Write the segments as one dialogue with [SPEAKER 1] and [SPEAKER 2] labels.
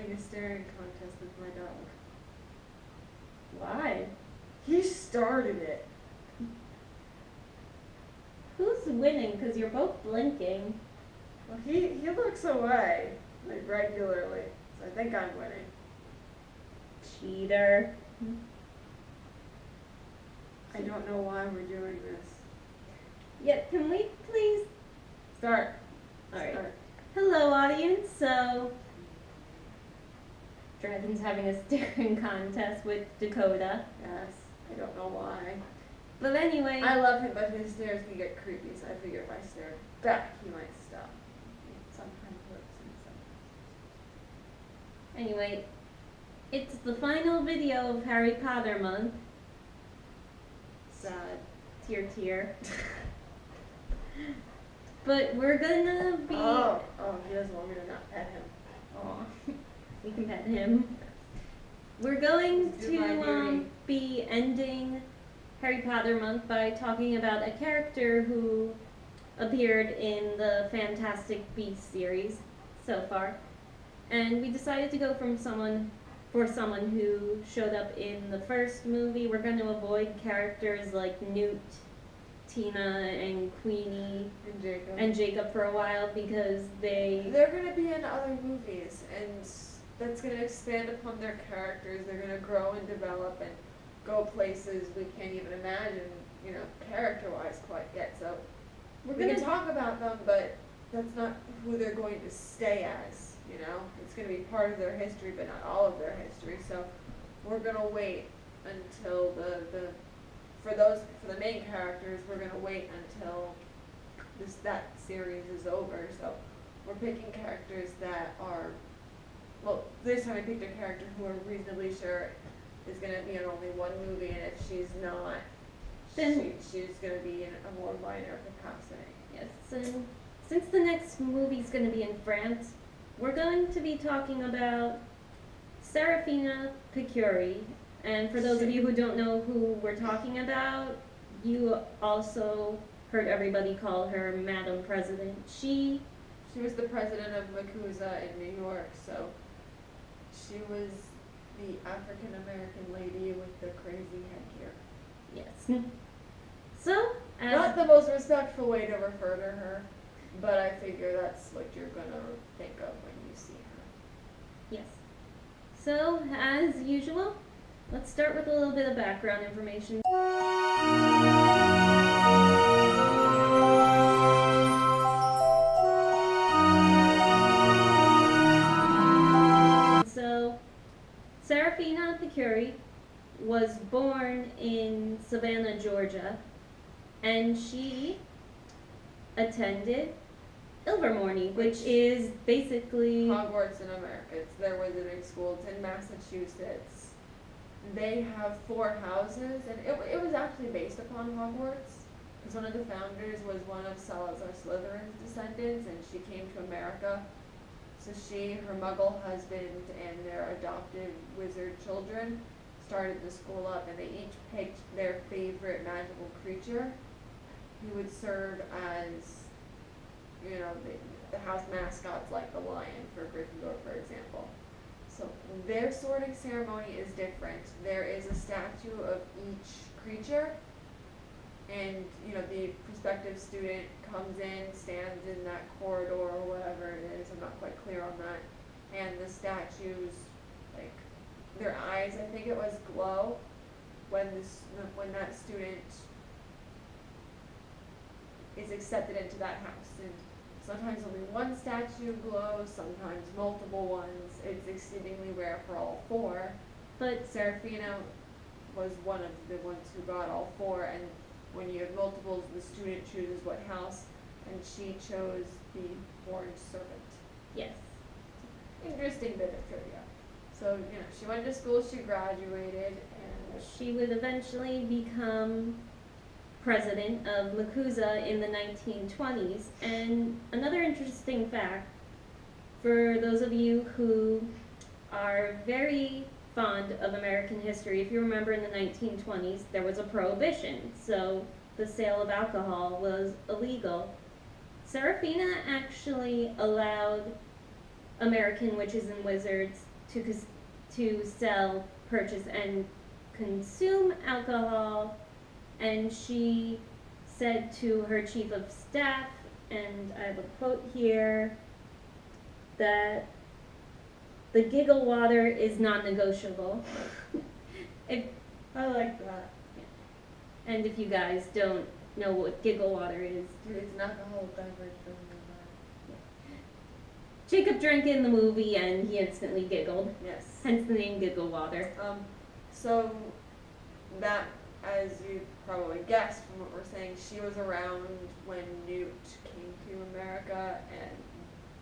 [SPEAKER 1] having a staring contest with my dog.
[SPEAKER 2] Why?
[SPEAKER 1] He started it.
[SPEAKER 2] Who's winning? Because you're both blinking.
[SPEAKER 1] Well, he looks away, like, regularly, so I think I'm winning.
[SPEAKER 2] Cheater.
[SPEAKER 1] I don't know why we're doing this.
[SPEAKER 2] Yep, can we please?
[SPEAKER 1] Start.
[SPEAKER 2] Alright.
[SPEAKER 1] Start.
[SPEAKER 2] Hello, audience. So, Dragon's having a staring contest with Dakota.
[SPEAKER 1] Yes, I don't know why.
[SPEAKER 2] But anyway.
[SPEAKER 1] I love him, but his stares can get creepy, so I figure if I stare back, he might stop. It sometimes works and sometimes.
[SPEAKER 2] Anyway, it's the final video of Harry Potter month.
[SPEAKER 1] Sad.
[SPEAKER 2] Tear. But we're gonna be.
[SPEAKER 1] Oh, he doesn't want me to not pet him.
[SPEAKER 2] Aw, we can pet him. We're going to be ending Harry Potter month by talking about a character who appeared in the Fantastic Beasts series so far. And we decided to go from someone who showed up in the first movie. We're going to avoid characters like Newt, Tina, and Queenie, and Jacob for a while because
[SPEAKER 1] they're going to be in other movies, and that's going to expand upon their characters. They're going to grow and develop and go places we can't even imagine, character-wise quite yet. So we can talk about them, but that's not who they're going to stay as. It's going to be part of their history, but not all of their history. So we're going to wait until for the main characters, we're going to wait until that series is over. So we're picking characters that are, well, this time I picked a character who we're reasonably sure is going to be in only one movie, and if she's not, then she's going to be in a more minor capacity.
[SPEAKER 2] Yes, and since the next movie's going to be in France, we're going to be talking about Seraphina Picquery. And for those of you who don't know who we're talking about, you also heard everybody call her Madam President. She
[SPEAKER 1] was the president of MACUSA in New York, so she was the African-American lady with the crazy headgear.
[SPEAKER 2] Yes. So,
[SPEAKER 1] not the most respectful way to refer to her, but I figure that's what you're going to think of when you see her.
[SPEAKER 2] Yes. So, as usual, let's start with a little bit of background information. So, Seraphina Picquery was born in Savannah, Georgia, and she attended Ilvermorny, which is basically
[SPEAKER 1] Hogwarts in America. It's their wizarding school. It's in Massachusetts. They have 4 houses, and it was actually based upon Hogwarts, because one of the founders was one of Salazar Slytherin's descendants, and she came to America. So her Muggle husband, and their adopted wizard children started the school up, and they each picked their favorite magical creature who would serve as, the house mascots, like the lion for Gryffindor, for example. So their sorting ceremony is different. There is a statue of each creature, and the prospective student comes in, stands in that corridor or whatever it is. I'm not quite clear on that. And the statues, like their eyes, I think it was, glow when that student is accepted into that house. And sometimes only one statue glows, sometimes multiple ones. It's exceedingly rare for all 4. But Seraphina was one of the ones who got all 4, and when you have multiples, the student chooses what house, and she chose the Orange Serpent.
[SPEAKER 2] Yes.
[SPEAKER 1] Interesting bit of trivia. So, she went to school, she graduated, and
[SPEAKER 2] she would eventually become president of MACUSA in the 1920s. And another interesting fact, for those of you who are very fond of American history, if you remember, in the 1920s, there was a prohibition, so the sale of alcohol was illegal. Seraphina actually allowed American witches and wizards to sell, purchase, and consume alcohol, and she said to her chief of staff, and I have a quote here, that the giggle water is non-negotiable.
[SPEAKER 1] I like that.
[SPEAKER 2] And if you guys don't know what giggle water is,
[SPEAKER 1] It's an alcoholic beverage.
[SPEAKER 2] Jacob drank in the movie and he instantly giggled.
[SPEAKER 1] Yes.
[SPEAKER 2] Hence the name giggle water.
[SPEAKER 1] So that, as you probably guessed from what we're saying, she was around when Newt came to America and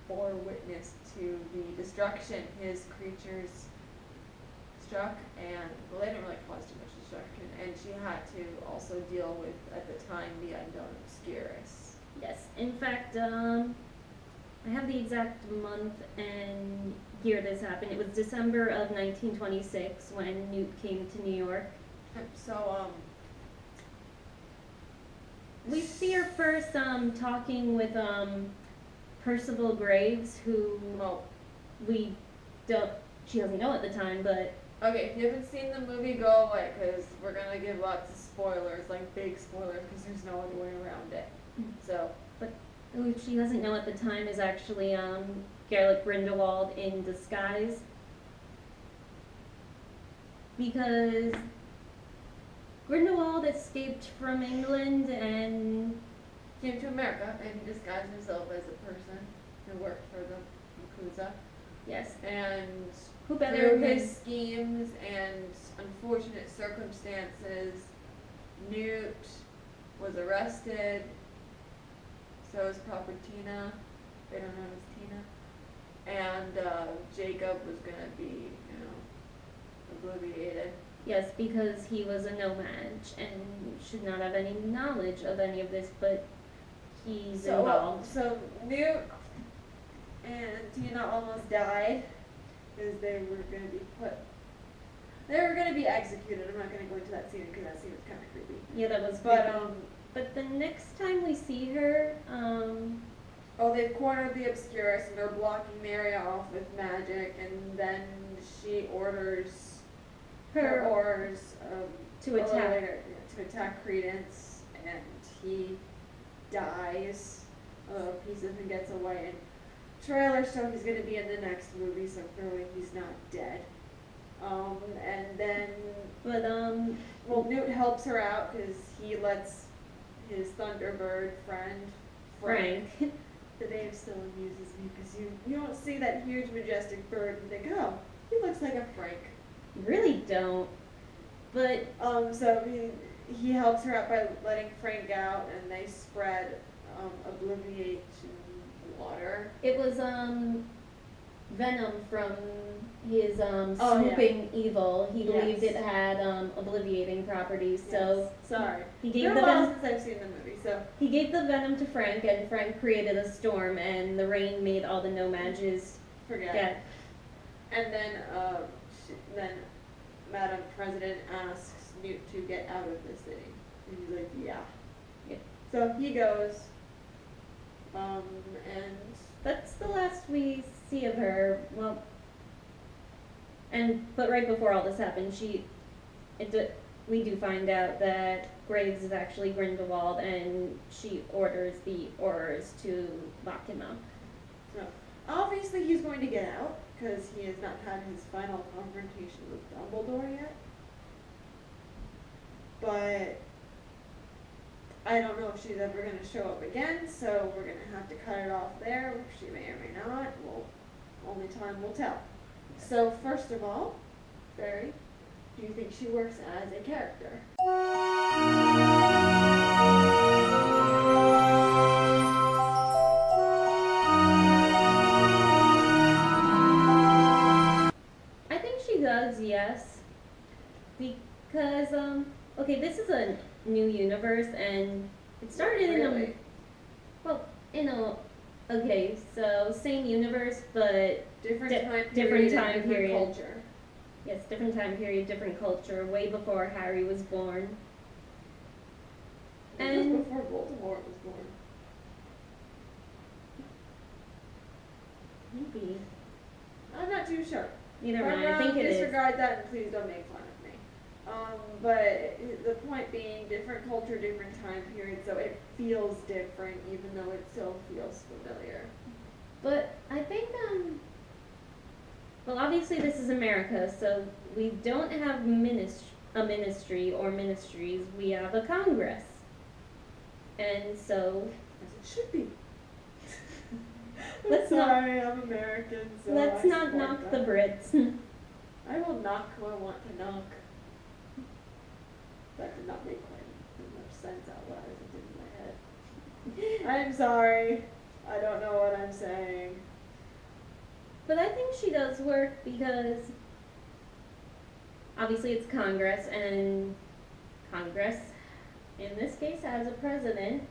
[SPEAKER 1] bore witness to the destruction his creatures struck, and well, they didn't really cause too much destruction, and she had to also deal with, at the time, the unknown obscurus.
[SPEAKER 2] Yes, in fact, I have the exact month and year this happened. It was December of 1926 when Newt came to New York.
[SPEAKER 1] So,
[SPEAKER 2] we see her first talking with Percival Graves, who she doesn't know at the time, but
[SPEAKER 1] okay, if you haven't seen the movie, go away, because we're going to give lots of spoilers, like big spoilers, because there's no other way around it. So,
[SPEAKER 2] who she doesn't know at the time is actually Geralt Grindelwald in disguise. Because Grindelwald escaped from England and
[SPEAKER 1] came to America, and he disguised himself as a person who worked for the MACUSA.
[SPEAKER 2] yes,
[SPEAKER 1] And
[SPEAKER 2] who better
[SPEAKER 1] through
[SPEAKER 2] than
[SPEAKER 1] his schemes and unfortunate circumstances, Newt was arrested. So is Propertina. They don't know as Tina. And Jacob was gonna be, obliviated.
[SPEAKER 2] yes, because he was a nomad and should not have any knowledge of any of this, but he's involved.
[SPEAKER 1] So Newt and Tina almost died because they were going to be executed. I'm not going to go into that scene because that scene was kind of creepy.
[SPEAKER 2] Yeah, that was
[SPEAKER 1] But
[SPEAKER 2] creepy. But the next time we see her,
[SPEAKER 1] they've cornered the Obscurus and they're blocking the area off with magic, and then she orders her oars
[SPEAKER 2] to
[SPEAKER 1] attack Credence, and he dies. A little piece of him gets away, and trailer show he's going to be in the next movie, so clearly he's not dead. And then, Newt helps her out because he lets his Thunderbird friend, Frank. The name still amuses me because you don't see that huge majestic bird and think, oh, he looks like a Frank.
[SPEAKER 2] you really don't. But
[SPEAKER 1] so he helps her out by letting Frank out, and they spread obliviate water.
[SPEAKER 2] it was venom from his swooping evil. He believed it had obliviating properties, so
[SPEAKER 1] sorry.
[SPEAKER 2] he gave
[SPEAKER 1] the
[SPEAKER 2] the venom.
[SPEAKER 1] since I've seen the movie, so
[SPEAKER 2] He gave the venom to Frank, and Frank created a storm, and the rain made all the no-mages
[SPEAKER 1] forget. And then Madam President asks Newt to get out of the city, and he's like, yeah. So he goes, and
[SPEAKER 2] that's the last we see of her. Well, but right before all this happened, we do find out that Graves is actually Grindelwald, and she orders the Aurors to lock him up.
[SPEAKER 1] so obviously he's going to get out because he has not had his final confrontation with Dumbledore yet. But I don't know if she's ever going to show up again, so we're going to have to cut it off there. She may or may not. Well, only time will tell. So first of all, Barry, do you think she works as a character?
[SPEAKER 2] I think she does, yes. Because, okay, this is a new universe, and it started
[SPEAKER 1] Really?
[SPEAKER 2] okay, so same universe, but
[SPEAKER 1] Different time period,
[SPEAKER 2] different time
[SPEAKER 1] and different
[SPEAKER 2] period.
[SPEAKER 1] culture.
[SPEAKER 2] yes, different time period, different culture, way before Harry was born.
[SPEAKER 1] It
[SPEAKER 2] And
[SPEAKER 1] was before Voldemort was born.
[SPEAKER 2] maybe,
[SPEAKER 1] I'm not too sure.
[SPEAKER 2] Neither
[SPEAKER 1] If I'm
[SPEAKER 2] mind. I
[SPEAKER 1] wrong,
[SPEAKER 2] think it is.
[SPEAKER 1] disregard that and please don't make fun of me. But the point being, different culture, different time period, so it feels different even though it still feels familiar.
[SPEAKER 2] But I think, well, obviously this is America, so we don't have a ministry or ministries. We have a Congress. And so,
[SPEAKER 1] As it should be.
[SPEAKER 2] Let's not-
[SPEAKER 1] Sorry, I'm American, so
[SPEAKER 2] let's
[SPEAKER 1] I
[SPEAKER 2] not
[SPEAKER 1] support
[SPEAKER 2] knock
[SPEAKER 1] that.
[SPEAKER 2] the Brits.
[SPEAKER 1] I will knock who I want to knock. That did not make quite as much sense out loud as it did in my head. I'm sorry. I don't know what I'm saying.
[SPEAKER 2] But I think she does work because obviously it's Congress, and Congress, in this case, has a president.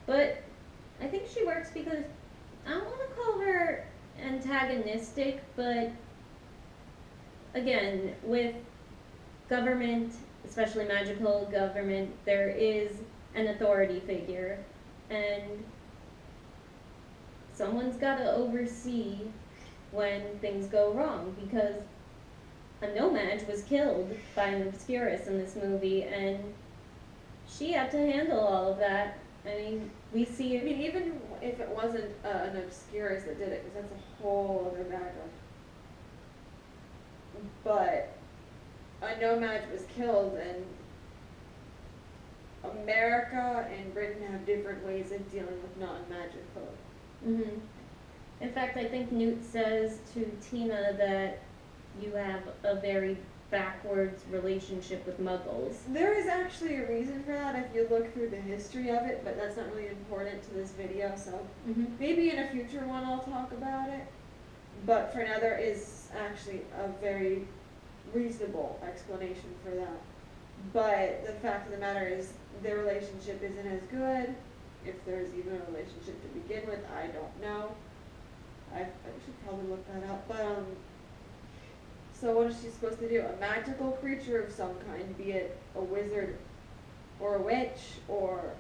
[SPEAKER 2] But I think she works because I don't want to call her antagonistic, but again, with government, especially magical government, there is an authority figure, and someone's got to oversee when things go wrong, because a no-mage was killed by an obscurus in this movie, and she had to handle all of that. I mean, we see
[SPEAKER 1] I
[SPEAKER 2] it.
[SPEAKER 1] mean, even if it wasn't an obscurus that did it, because that's a whole other background. But a no-mage was killed, and America and Britain have different ways of dealing with non-magic folk.
[SPEAKER 2] Mm-hmm. In fact, I think Newt says to Tina that you have a very backwards relationship with muggles.
[SPEAKER 1] There is actually a reason for that if you look through the history of it, but that's not really important to this video, so
[SPEAKER 2] Mm-hmm.
[SPEAKER 1] maybe in a future one I'll talk about it. But for now, there is actually a very reasonable explanation for that. But the fact of the matter is, their relationship isn't as good. If there's even a relationship to begin with, I don't know. I should probably look that up. But so what is she supposed to do? A magical creature of some kind, be it a wizard or a witch or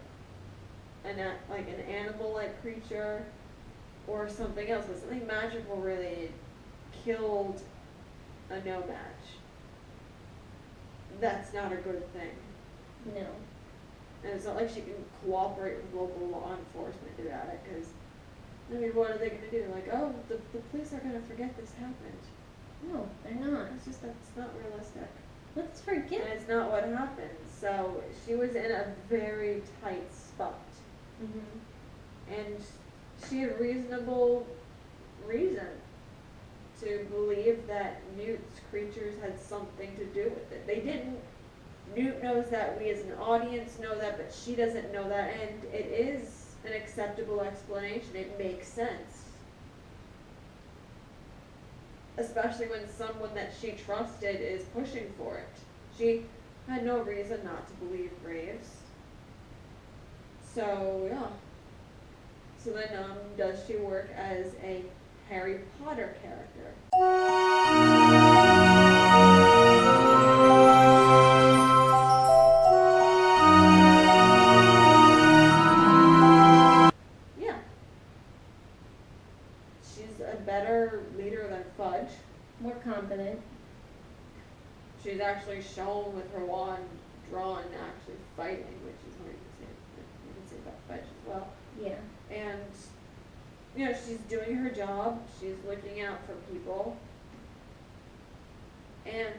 [SPEAKER 1] an animal-like creature or something else, but something magical related, killed a no-match. That's not a good thing.
[SPEAKER 2] No.
[SPEAKER 1] And it's not like she can cooperate with local law enforcement about it, because, I mean, what are they going to do? Like, oh, the police are going to forget this happened.
[SPEAKER 2] No, they're not.
[SPEAKER 1] It's just, that's not realistic.
[SPEAKER 2] Let's
[SPEAKER 1] And
[SPEAKER 2] forget.
[SPEAKER 1] it's not what happened. So she was in a very tight spot.
[SPEAKER 2] Mm-hmm.
[SPEAKER 1] And she had reasonable reason to believe that Newt's creatures had something to do with it. They didn't. Newt knows that, we as an audience know that, but she doesn't know that, and it is an acceptable explanation. It makes sense. Especially when someone that she trusted is pushing for it. She had no reason not to believe Graves. So, yeah. So then, does she work as a Harry Potter character? Yeah. She's a better leader than Fudge.
[SPEAKER 2] More confident.
[SPEAKER 1] She's actually shown with her wand drawn actually fighting, which is what you can say about Fudge as well.
[SPEAKER 2] Yeah.
[SPEAKER 1] And, you know, she's doing her job. She's looking out for people. And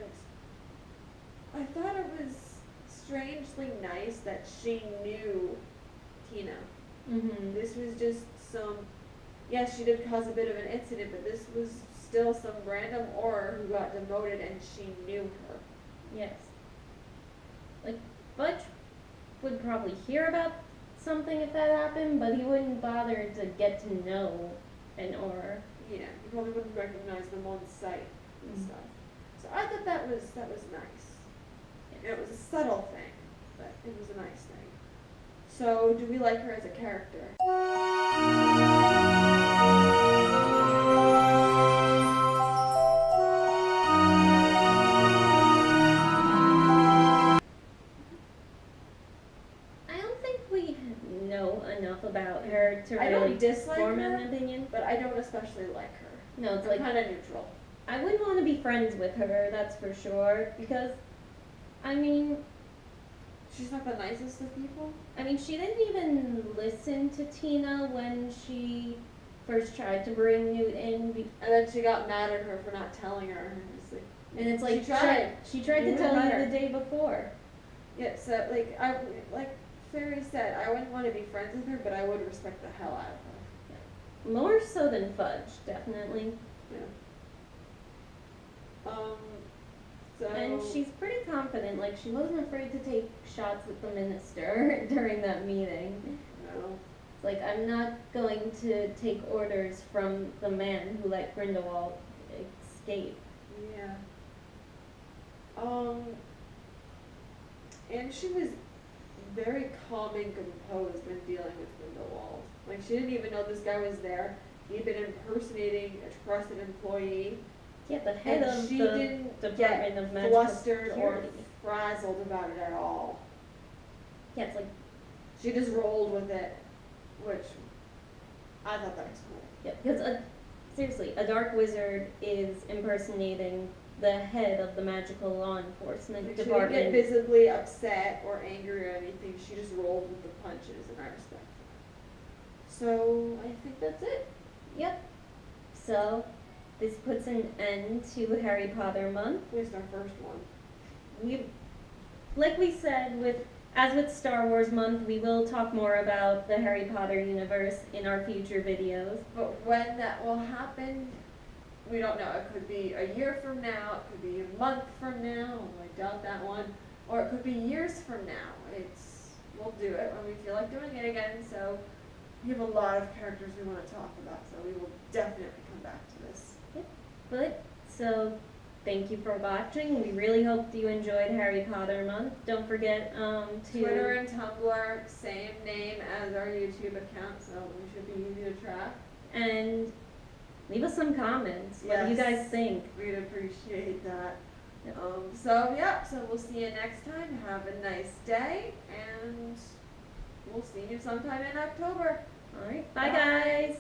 [SPEAKER 1] I thought it was strangely nice that she knew Tina.
[SPEAKER 2] Mm-hmm.
[SPEAKER 1] This was just some, yes, she did cause a bit of an incident, but this was still some random Auror who got demoted and she knew her.
[SPEAKER 2] Yes. Like, Fudge would probably hear about something if that happened, but he wouldn't bother to get to know an Auror.
[SPEAKER 1] Yeah, you probably wouldn't recognize them on sight and
[SPEAKER 2] Mhm.
[SPEAKER 1] stuff. So I thought that was nice.
[SPEAKER 2] Yes.
[SPEAKER 1] It was a subtle thing, but it was a nice thing. So, do we like her as a character?
[SPEAKER 2] I don't think we know enough about her to
[SPEAKER 1] I
[SPEAKER 2] really
[SPEAKER 1] don't dislike
[SPEAKER 2] form
[SPEAKER 1] her,
[SPEAKER 2] an opinion.
[SPEAKER 1] but I don't especially like her.
[SPEAKER 2] No, it's
[SPEAKER 1] I'm
[SPEAKER 2] like,
[SPEAKER 1] kind of neutral.
[SPEAKER 2] I wouldn't want to be friends with her, that's for sure, because, I mean,
[SPEAKER 1] She's not the nicest of people.
[SPEAKER 2] she didn't even listen to Tina when she first tried to bring Newt in,
[SPEAKER 1] And then she got mad at her for not telling her.
[SPEAKER 2] and it's like,
[SPEAKER 1] she tried.
[SPEAKER 2] she tried to
[SPEAKER 1] You
[SPEAKER 2] tell
[SPEAKER 1] knew
[SPEAKER 2] you
[SPEAKER 1] better.
[SPEAKER 2] the day before.
[SPEAKER 1] Yeah, so like Fairy said, I wouldn't want to be friends with her, but I would respect the hell out of her.
[SPEAKER 2] More so than Fudge, definitely.
[SPEAKER 1] Yeah. So.
[SPEAKER 2] And she's pretty confident, like, she wasn't afraid to take shots at the minister during that meeting.
[SPEAKER 1] No.
[SPEAKER 2] It's like, I'm not going to take orders from the man who let Grindelwald escape.
[SPEAKER 1] Yeah. And she was very calm and composed when dealing with Grindelwald. Like, she didn't even know this guy was there. He'd been impersonating a trusted employee.
[SPEAKER 2] Yeah, the head
[SPEAKER 1] And
[SPEAKER 2] of
[SPEAKER 1] she
[SPEAKER 2] the
[SPEAKER 1] didn't
[SPEAKER 2] Department of
[SPEAKER 1] get
[SPEAKER 2] Magical
[SPEAKER 1] flustered or
[SPEAKER 2] Security.
[SPEAKER 1] frazzled about it at all.
[SPEAKER 2] Yeah, it's like,
[SPEAKER 1] She just rolled with it, which I thought that was cool.
[SPEAKER 2] yeah, because seriously, a dark wizard is impersonating the head of the magical law enforcement
[SPEAKER 1] Like, she didn't
[SPEAKER 2] department.
[SPEAKER 1] get visibly upset or angry or anything. She just rolled with the punches, and I respect that. So I think that's it.
[SPEAKER 2] Yep. So, this puts an end to Harry Potter month.
[SPEAKER 1] At least our first one.
[SPEAKER 2] Like we said, as with Star Wars month, we will talk more about the Harry Potter universe in our future videos.
[SPEAKER 1] But when that will happen, we don't know. It could be a year from now, it could be a month from now, although I doubt that one, or it could be years from now. We'll do it when we feel like doing it again, so we have a lot of characters we want to talk about, so we will definitely come back to this.
[SPEAKER 2] But, so, thank you for watching. We really hope you enjoyed Harry Potter month. Don't forget to...
[SPEAKER 1] Twitter and Tumblr, same name as our YouTube account, so we should be easy to track.
[SPEAKER 2] And leave us some comments. What do you guys think?
[SPEAKER 1] We'd appreciate that.
[SPEAKER 2] Yep.
[SPEAKER 1] So we'll see you next time. Have a nice day, and we'll see you sometime in October.
[SPEAKER 2] Alright, bye guys!